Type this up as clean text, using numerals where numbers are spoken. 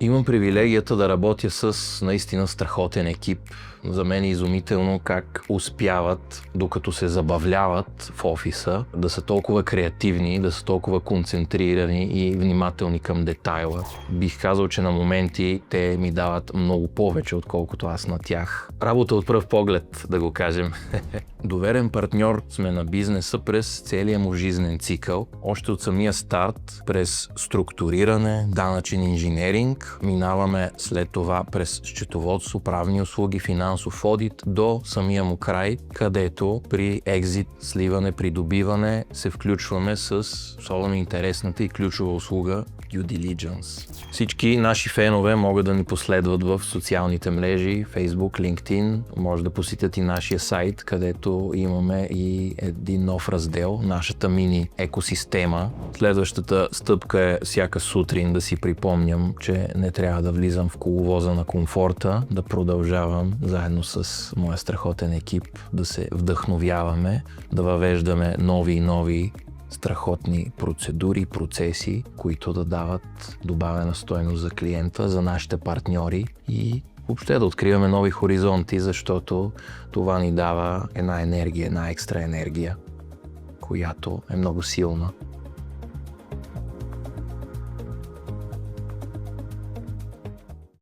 Имам привилегията да работя с наистина страхотен екип. За мен е изумително как успяват, докато се забавляват в офиса, да са толкова креативни, да са толкова концентрирани и внимателни към детайла. Бих казал, че на моменти те ми дават много повече, отколкото аз на тях. Работа от пръв поглед, да го кажем. Доверен партньор сме на бизнеса през целия му жизнен цикъл. Още от самия старт, през структуриране, данъчен инженеринг, минаваме след това през счетоводство, правни услуги, финансов одит до самия му край, където при екзит, сливане, придобиване се включваме с особено интересната и ключова услуга Due Diligence. Всички наши фенове могат да ни последват в социалните мрежи, Facebook, LinkedIn. Може да посетят и нашия сайт, където имаме и един нов раздел, нашата мини екосистема. Следващата стъпка е всяка сутрин да си припомням, че не трябва да влизам в коловоза на комфорта, да продължавам заедно с моя страхотен екип да се вдъхновяваме, да въвеждаме нови страхотни процедури, процеси, които да дават добавена стойност за клиента, за нашите партньори и въобще да откриваме нови хоризонти, защото това ни дава една енергия, една екстра енергия, която е много силна.